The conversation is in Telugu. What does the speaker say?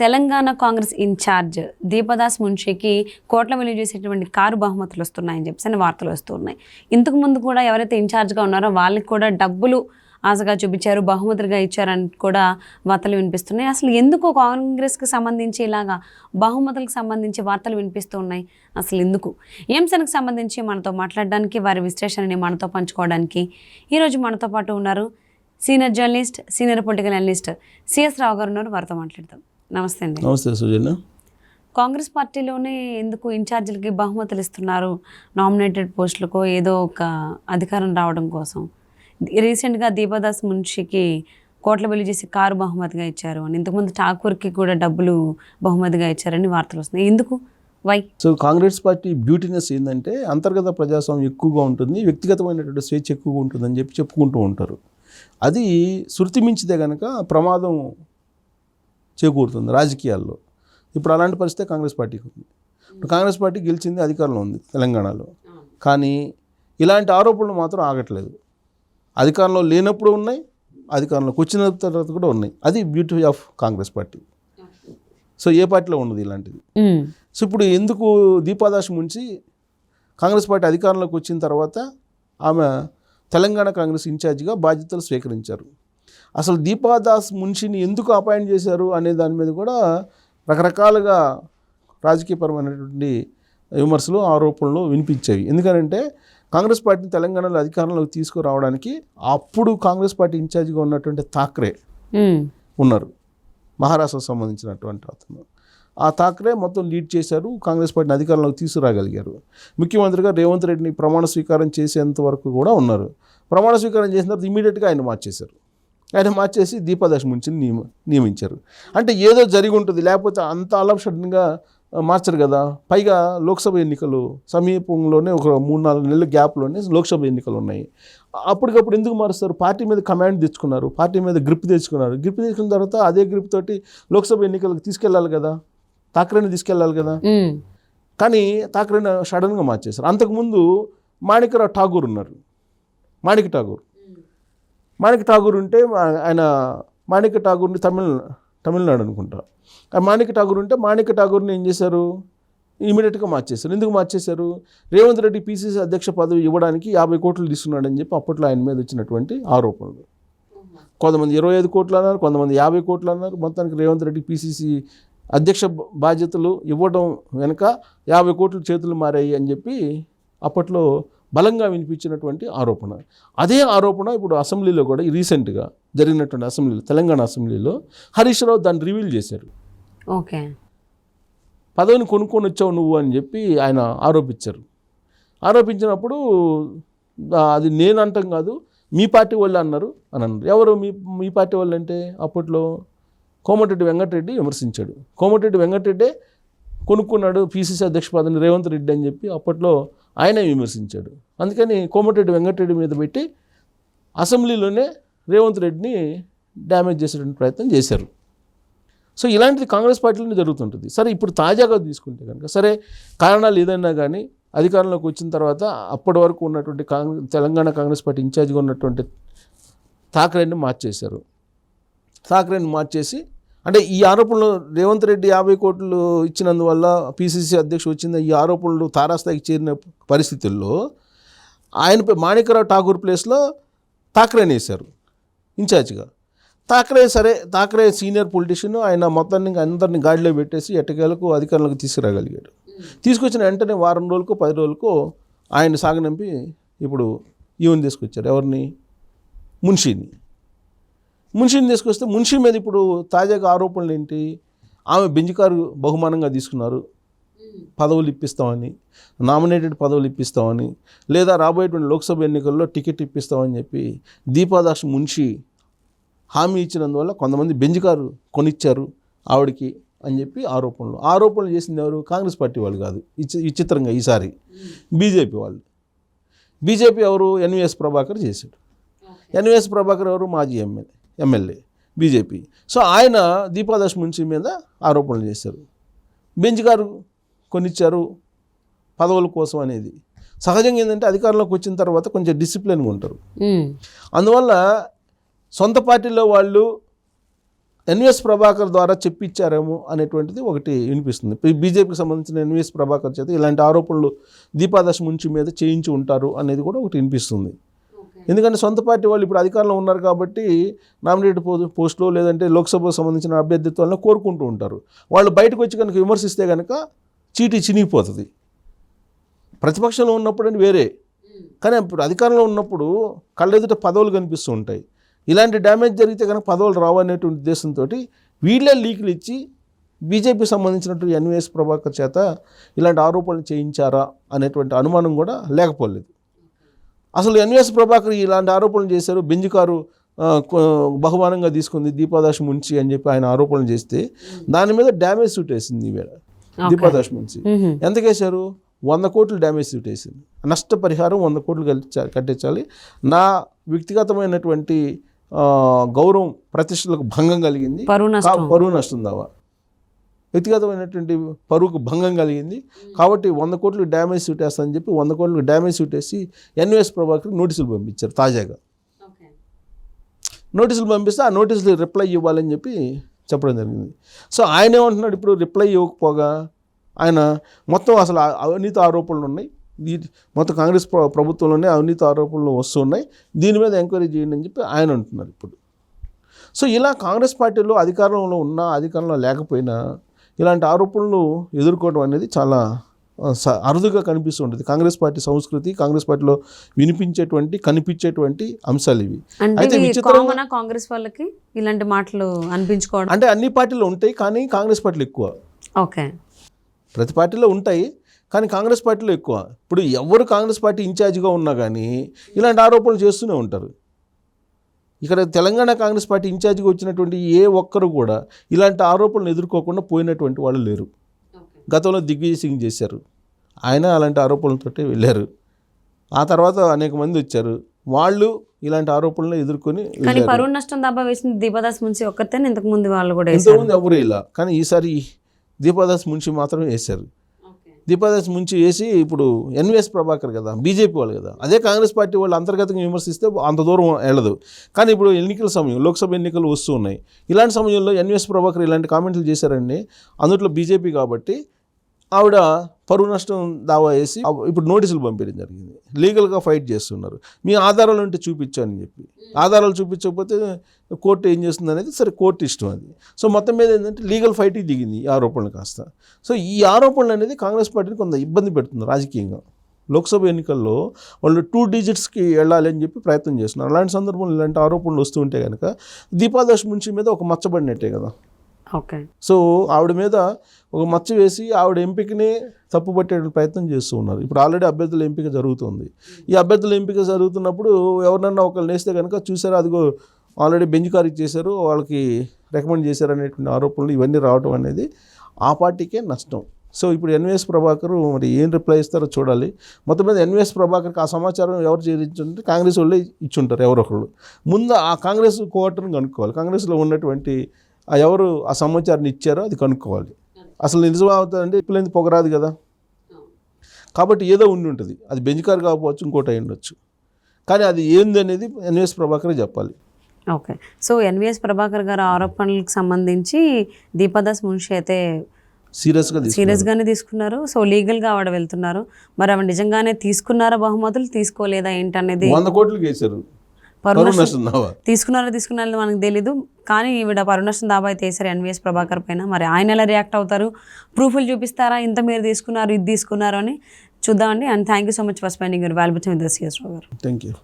తెలంగాణ కాంగ్రెస్ ఇన్ఛార్జ్ దీపదాస్ మున్షికి కోట్ల విలువ చేసేటువంటి కారు బహుమతులు వస్తున్నాయని చెప్పేసి వార్తలు వస్తున్నాయి. ఇంతకు ముందు కూడా ఎవరైతే ఇన్ఛార్జ్గా ఉన్నారో వాళ్ళకి కూడా డబ్బులు ఆశగా చూపించారు, బహుమతులుగా ఇచ్చారని కూడా వార్తలు వినిపిస్తున్నాయి. అసలు ఎందుకు కాంగ్రెస్కి సంబంధించి ఇలాగా బహుమతులకు సంబంధించి వార్తలు వినిపిస్తూ ఉన్నాయి? అసలు ఎందుకు? ఈ అంశానికి సంబంధించి మనతో మాట్లాడడానికి, వారి విశ్లేషణని మనతో పంచుకోవడానికి ఈరోజు మనతో పాటు ఉన్నారు senior journalist, senior political analyst CS Rao garu ఉన్నారు. వారితో మాట్లాడతాం. నమస్తే అండి. నమస్తే సుజన. కాంగ్రెస్ పార్టీలోనే ఎందుకు ఇన్ఛార్జీలకి బహుమతులు ఇస్తున్నారు? నామినేటెడ్ పోస్టులకు ఏదో ఒక అధికారం రావడం కోసం. రీసెంట్గా దీపదాస్ మున్షికి కోట్ల విలువ చేసి కారు బహుమతిగా ఇచ్చారు అని, ఇంతకుముందు ఠాకూర్కి కూడా డబ్బులు బహుమతిగా ఇచ్చారని వార్తలు వస్తున్నాయి. ఎందుకు? వై? సో కాంగ్రెస్ పార్టీ బ్యూటీనెస్ ఏంటంటే అంతర్గత ప్రజాస్వామ్యం ఎక్కువగా ఉంటుంది, వ్యక్తిగతమైనటువంటి స్వేచ్ఛ ఎక్కువగా ఉంటుందని చెప్పుకుంటూ ఉంటారు. అది శృతి మించితే కనుక ప్రమాదం చేకూరుతుంది రాజకీయాల్లో. ఇప్పుడు అలాంటి పరిస్థితి కాంగ్రెస్ పార్టీకి ఉంది. కాంగ్రెస్ పార్టీ గెలిచింది, అధికారంలో ఉంది తెలంగాణలో. కానీ ఇలాంటి ఆరోపణలు మాత్రం ఆగట్లేదు. అధికారంలో లేనప్పుడు ఉన్నాయి, అధికారంలోకి వచ్చిన తర్వాత కూడా ఉన్నాయి. అది beauty of Congress party. So ఏ పార్టీలో ఉండదు ఇలాంటిది. సో ఇప్పుడు ఎందుకు దీపదాస్ మున్షి కాంగ్రెస్ పార్టీ అధికారంలోకి వచ్చిన తర్వాత ఆమె తెలంగాణ కాంగ్రెస్ ఇన్ఛార్జిగా బాధ్యతలు స్వీకరించారు. అసలు దీపదాస్ మున్షిని ఎందుకు అపాయింట్ చేశారు అనే దాని మీద కూడా రకరకాలుగా రాజకీయపరమైనటువంటి విమర్శలు, ఆరోపణలు వినిపించేవి. ఎందుకంటే కాంగ్రెస్ పార్టీని తెలంగాణలో అధికారంలోకి తీసుకురావడానికి అప్పుడు కాంగ్రెస్ పార్టీ ఇన్ఛార్జిగా ఉన్నటువంటి థాక్రే ఉన్నారు, మహారాష్ట్రకు సంబంధించినటువంటి అతను. ఆ థాక్రే మొత్తం లీడ్ చేశారు, కాంగ్రెస్ పార్టీని అధికారంలోకి తీసుకురాగలిగారు. ముఖ్యమంత్రిగా రేవంత్ రెడ్డిని ప్రమాణ స్వీకారం చేసేంత వరకు కూడా ఉన్నారు. ప్రమాణ స్వీకారం చేసిన తర్వాత ఇమీడియట్గా ఆయన మార్చేశారు. ఆయన మార్చేసి దీపదాస్ మున్షిని నియమించారు. అంటే ఏదో జరిగి ఉంటుంది, లేకపోతే అంత అలా సడన్గా మార్చరు కదా. పైగా లోక్సభ ఎన్నికలు సమీపంలోనే ఒక 3-4 నెలల గ్యాప్లోనే లోక్సభ ఎన్నికలు ఉన్నాయి. అప్పటికప్పుడు ఎందుకు మారుస్తారు? పార్టీ మీద కమాండ్ తెచ్చుకున్నారు, పార్టీ మీద గ్రిప్ తెచ్చుకున్నారు. గ్రిప్ తెచ్చుకున్న తర్వాత అదే గ్రిప్ తోటి లోక్సభ ఎన్నికలకు తీసుకెళ్ళాలి కదా, థాక్రేని తీసుకెళ్ళాలి కదా. కానీ థాక్రేని సడన్గా మార్చేశారు. అంతకుముందు మాణిక్రావు ఠాగూర్ ఉన్నారు. మాణిక్ ఠాగూర్ ఉంటే ఆయన మాణిక్ ఠాగూర్ని తమిళనాడు అనుకుంటా. ఆ మాణిక్ ఠాగూర్ ఉంటే మాణిక్ ఠాగూర్ని ఏం చేశారు? ఇమీడియట్గా మార్చేశారు. ఎందుకు మార్చేశారు? రేవంత్ రెడ్డి పీసీసీ అధ్యక్ష పదవి ఇవ్వడానికి 50 కోట్లు తీసుకున్నాడని చెప్పి అప్పట్లో ఆయన మీద వచ్చినటువంటి ఆరోపణలు. కొంతమంది 25 కోట్లు అన్నారు, కొంతమంది 50 కోట్లు అన్నారు. మొత్తానికి రేవంత్ రెడ్డి పీసీసీ అధ్యక్ష బాధ్యతలు ఇవ్వడం వెనుక 50 కోట్లు చేతులు మారాయి అని చెప్పి అప్పట్లో బలంగా వినిపించినటువంటి ఆరోపణ. అదే ఆరోపణ ఇప్పుడు అసెంబ్లీలో కూడా రీసెంట్గా జరిగినటువంటి అసెంబ్లీలో, తెలంగాణ అసెంబ్లీలో హరీష్ రావు దాన్ని రివీల్ చేశారు. ఓకే, పదవిని కొనుక్కొని వచ్చావు నువ్వు అని చెప్పి ఆయన ఆరోపించారు. ఆరోపించినప్పుడు అది నేను అంటాం కాదు, మీ పార్టీ వాళ్ళు అన్నారు అని అన్నారు. ఎవరు మీ పార్టీ వాళ్ళు అంటే అప్పట్లో కోమటిరెడ్డి వెంకటరెడ్డి విమర్శించాడు. కోమటిరెడ్డి వెంకటరెడ్డే కొనుక్కున్నాడు పీసీసీ అధ్యక్ష పదవిని రేవంత్ రెడ్డి అని చెప్పి అప్పట్లో ఆయనే విమర్శించాడు. అందుకని కోమటిరెడ్డి వెంకటరెడ్డి మీద పెట్టి అసెంబ్లీలోనే రేవంత్ రెడ్డిని డ్యామేజ్ చేసేటువంటి ప్రయత్నం చేశారు. సో ఇలాంటిది కాంగ్రెస్ పార్టీలోనే జరుగుతుంటుంది. సరే, ఇప్పుడు తాజాగా తీసుకుంటే కనుక సరే, కారణాలు ఏదైనా కానీ అధికారంలోకి వచ్చిన తర్వాత అప్పటి వరకు ఉన్నటువంటి తెలంగాణ కాంగ్రెస్ పార్టీ ఇన్ఛార్జిగా ఉన్నటువంటి థాక్రేని మార్చేశారు. థాక్రేని మార్చేసి అంటే ఈ ఆరోపణలు రేవంత్ రెడ్డి 50 కోట్లు ఇచ్చినందువల్ల పీసీసీ అధ్యక్షుడు వచ్చింది, ఈ ఆరోపణలు తారాస్థాయికి చేరిన పరిస్థితుల్లో ఆయనపై మాణిక్రావు ఠాగూర్ ప్లేస్లో థాక్రేని వేశారు ఇన్ఛార్జిగా. థాక్రే సీనియర్ పొలిటీషియన్, ఆయన మొత్తాన్ని అందరినీ గాడిలో పెట్టేసి ఎట్టకేలకు అధికారంలోకి తీసుకురాగలిగాడు. తీసుకొచ్చిన వెంటనే వారం రోజులకో 10 రోజులకో ఆయన సాగనంపి ఇప్పుడు ఈవెన్ తీసుకొచ్చారు. ఎవరిని? మున్షిని తీసుకొస్తే మున్షి మీద ఇప్పుడు తాజాగా ఆరోపణలు ఏంటి? ఆమె బెంచ్ కారు బహుమానంగా తీసుకున్నారు, పదవులు ఇప్పిస్తామని, నామినేటెడ్ పదవులు ఇప్పిస్తామని, లేదా రాబోయేటువంటి లోక్సభ ఎన్నికల్లో టికెట్ ఇప్పిస్తామని చెప్పి దీపదాస్ మున్షి హామీ ఇచ్చినందువల్ల కొంతమంది బెంచ్ కారు కొనిచ్చారు ఆవిడికి అని చెప్పి ఆరోపణలు చేసింది ఎవరు? కాంగ్రెస్ పార్టీ వాళ్ళు కాదు. విచిత్రంగా ఈసారి బీజేపీ వాళ్ళు. బీజేపీ ఎవరు? ఎన్వీఎస్ ప్రభాకర్ చేశాడు. ఎన్వీఎస్ ప్రభాకర్ ఎవరు? మాజీ ఎమ్మెల్యే బీజేపీ. సో ఆయన దీపదాస్ మున్షి మీద ఆరోపణలు చేశారు. బెంచ్ కారు కొనిచ్చారు పదవుల కోసం అనేది. సహజంగా ఏంటంటే అధికారంలోకి వచ్చిన తర్వాత కొంచెం డిసిప్లిన్గా ఉంటారు. అందువల్ల సొంత పార్టీలో వాళ్ళు ఎన్విఎస్ ప్రభాకర్ ద్వారా చెప్పించారేమో అనేటువంటిది ఒకటి వినిపిస్తుంది. బీజేపీకి సంబంధించిన ఎన్విఎస్ ప్రభాకర్ చేత ఇలాంటి ఆరోపణలు దీపాదాస్ మున్షి మీద చేయించి ఉంటారు అనేది కూడా ఒకటి వినిపిస్తుంది. ఎందుకంటే సొంత పార్టీ వాళ్ళు ఇప్పుడు అధికారంలో ఉన్నారు కాబట్టి నామినేటెడ్ పోస్టులో లేదంటే లోక్సభకు సంబంధించిన అభ్యర్థిత్వాలను కోరుకుంటూ ఉంటారు. వాళ్ళు బయటకు వచ్చి కనుక విమర్శిస్తే కనుక చీటీ చినిగిపోతుంది. ప్రతిపక్షంలో ఉన్నప్పుడు అని వేరే, కానీ ఇప్పుడు అధికారంలో ఉన్నప్పుడు కళ్ళెదుట పదవులు కనిపిస్తూ ఉంటాయి. ఇలాంటి డ్యామేజ్ జరిగితే కనుక పదవులు రావు అనేటువంటి ఉద్దేశంతో వీళ్ళే లీకులు ఇచ్చి బీజేపీకి సంబంధించినటువంటి ఎన్విఎస్ ప్రభాకర్ చేత ఇలాంటి ఆరోపణలు చేయించారా అనేటువంటి అనుమానం కూడా లేకపోలేదు. అసలు ఎన్విఎస్ ప్రభాకర్ ఇలాంటి ఆరోపణలు చేశారు, బెంజ్ కారు బహుమానంగా తీసుకుంది దీపాదాస్ మున్షి అని చెప్పి ఆయన ఆరోపణలు చేస్తే దాని మీద డ్యామేజ్ సూట్ వేసింది ఈవేళ దీపాదాస్ మున్షి. ఎంత కేసారు? 100 కోట్లు డ్యామేజ్ సూట్ వేసింది. నష్టపరిహారం 100 కోట్లు కట్టించాలి, నా వ్యక్తిగతమైనటువంటి గౌరవం ప్రతిష్టలకు భంగం కలిగింది, పరువు నష్టం దావా, వ్యక్తిగతమైనటువంటి పరువుకు భంగం కలిగింది కాబట్టి 100 కోట్లు డ్యామేజ్ సూట్ వేస్తానని చెప్పి 100 కోట్లు డ్యామేజ్ సూట్ వేసి ఎన్విఎస్ ప్రభాకర్ నోటీసులు పంపించారు. తాజాగా నోటీసులు పంపిస్తే ఆ నోటీసులు రిప్లై ఇవ్వాలని చెప్పి చెప్పడం జరిగింది. సో ఆయన ఏమంటున్నాడు, ఇప్పుడు రిప్లై ఇవ్వకపోగా ఆయన మొత్తం అసలు అవినీతి ఆరోపణలు ఉన్నాయి, మొత్తం కాంగ్రెస్ ప్రభుత్వంలోనే అవినీతి ఆరోపణలు వస్తున్నాయి, దీని మీద ఎంక్వైరీ చేయండి అని చెప్పి ఆయన అంటున్నారు ఇప్పుడు. సో ఇలా కాంగ్రెస్ పార్టీలో అధికారంలో ఉన్నా అధికారంలో లేకపోయినా ఇలాంటి ఆరోపణలు ఎదుర్కోవడం అనేది చాలా అరుదుగా కనిపిస్తుంటుంది. కాంగ్రెస్ పార్టీ సంస్కృతి, కాంగ్రెస్ పార్టీలో కనిపించేటువంటి అంశాలు ఇవి. అయితే విచిత్రంగా కాంగ్రెస్ వాళ్ళకి ఇలాంటి మాటలు అనిపించుకోవడం అంటే అన్ని పార్టీలు ఉంటాయి కానీ కాంగ్రెస్ పార్టీలు ఎక్కువ. ఓకే, ప్రతి పార్టీలో ఉంటాయి కానీ కాంగ్రెస్ పార్టీలో ఎక్కువ. ఇప్పుడు ఎవరు కాంగ్రెస్ పార్టీ ఇన్ఛార్జిగా ఉన్నా కానీ ఇలాంటి ఆరోపణలు చేస్తూనే ఉంటారు. ఇక్కడ తెలంగాణ కాంగ్రెస్ పార్టీ ఇన్ఛార్జిగా వచ్చినటువంటి ఏ ఒక్కరు కూడా ఇలాంటి ఆరోపణలు ఎదుర్కోకుండా పోయినటువంటి వాళ్ళు లేరు. గతంలో దిగ్విజయ్ సింగ్ చేశారు, ఆయన అలాంటి ఆరోపణలతో వెళ్ళారు. ఆ తర్వాత అనేక మంది వచ్చారు, వాళ్ళు ఇలాంటి ఆరోపణలు ఎదుర్కొని. కానీ పరువు నష్టం దాబా వేసింది దీపాదాస్ మున్షి ఒక్కతే, ఇంతకుముందు వాళ్ళు కూడా ఇంతకుముందు ఎవరు ఇలా, కానీ ఈసారి దీపాదాస్ మున్షి మాత్రమే వేశారు. దీపాదాస్ మున్షి వేసి ఇప్పుడు ఎన్విఎస్ ప్రభాకర్ కదా, బీజేపీ వాళ్ళు కదా, అదే కాంగ్రెస్ పార్టీ వాళ్ళు అంతర్గతంగా విమర్శిస్తే అంత దూరం వెళ్ళదు. కానీ ఇప్పుడు ఎన్నికల సమయం, లోక్సభ ఎన్నికలు వస్తూ ఉన్నాయి, ఇలాంటి సమయంలో ఎన్విఎస్ ప్రభాకర్ ఇలాంటి కామెంట్లు చేశారండి. అందులో బీజేపీ కాబట్టి ఆవిడ పరువు నష్టం దావా వేసి ఇప్పుడు నోటీసులు పంపించడం జరిగింది. లీగల్గా ఫైట్ చేస్తున్నారు. మీ ఆధారాలు ఉంటే చూపించని చెప్పి, ఆధారాలు చూపించకపోతే కోర్టు ఏం చేస్తుంది అనేది సరే కోర్టు ఇష్టం అది. సో మొత్తం మీద ఏంటంటే లీగల్ ఫైట్కి దిగింది ఈ ఆరోపణలు కాస్త. సో ఈ ఆరోపణలు అనేది కాంగ్రెస్ పార్టీని కొంత ఇబ్బంది పెడుతుంది రాజకీయంగా. లోక్సభ ఎన్నికల్లో వాళ్ళు 2 డిజిట్స్కి వెళ్ళాలి అని చెప్పి ప్రయత్నం చేస్తున్నారు. అలాంటి సందర్భంలో ఇలాంటి ఆరోపణలు వస్తూ ఉంటే కనుక దీపాదాస్ మున్షి మీద ఒక మచ్చబడినట్టే కదా. ఓకే, సో ఆవిడ మీద ఒక మచ్చ వేసి ఆవిడ ఎంపికని తప్పుపట్టే ప్రయత్నం చేస్తూ ఉన్నారు. ఇప్పుడు ఆల్రెడీ అభ్యర్థుల ఎంపిక జరుగుతుంది. ఈ అభ్యర్థుల ఎంపిక జరుగుతున్నప్పుడు ఎవరినన్నా ఒకళ్ళు వేస్తే కనుక చూసారా, అదిగో ఆల్రెడీ బెంచ్ కార్ ఇచ్చేశారు, వాళ్ళకి రికమెండ్ చేశారు అనేటువంటి ఆరోపణలు ఇవన్నీ రావడం అనేది ఆ పార్టీకే నష్టం. సో ఇప్పుడు ఎన్విఎస్ ప్రభాకర్ మరి ఏం రిప్లై ఇస్తారో చూడాలి. మొత్తం మీద ఎన్విఎస్ ప్రభాకర్కి ఆ సమాచారం ఎవరు చేయించుంటే కాంగ్రెస్ వాళ్ళే ఇచ్చుంటారు ఎవరొకళ్ళు. ముందు ఆ కాంగ్రెస్ కోఆర్టర్ని కనుక్కోవాలి, కాంగ్రెస్లో ఉన్నటువంటి ఎవరు ఆ సమాచారాన్ని ఇచ్చారో అది కనుక్కోవాలి. అసలు నిజం అవుతుందంటే ఇప్పుడు పొగరాదు కదా, కాబట్టి ఏదో ఉండి ఉంటుంది. అది బెంచ్ కార్ కాకపోవచ్చు, ఇంకోటి అయి ఉండొచ్చు, కానీ అది ఏంది అనేది ఎన్విఎస్ ప్రభాకరే చెప్పాలి. ఓకే, సో ఎన్విఎస్ ప్రభాకర్ గారి ఆరోపణలకు సంబంధించి దీపాదాస్ మున్షి అయితే సీరియస్గానే తీసుకున్నారు. సో లీగల్గా ఆవిడ వెళ్తున్నారు. మరి ఆవిడ నిజంగానే తీసుకున్నారా బహుమతులు, తీసుకోలేదా ఏంటనేది 100 కోట్లు వేశారు. తీసుకున్నారో మనకు తెలీదు. కానీ ఈవిడ పరువు నష్టం దాబా అయితే వేశారు ఎన్విఎస్ ప్రభాకర్ పైన. మరి ఆయన ఎలా రియాక్ట్ అవుతారు, ప్రూఫ్లు చూపిస్తారా, ఇంత మీరు తీసుకున్నారు ఇది తీసుకున్నారు అని చూద్దామండి. And thank you so much for spending your valuable time with us, CS Rao garu. Thank you.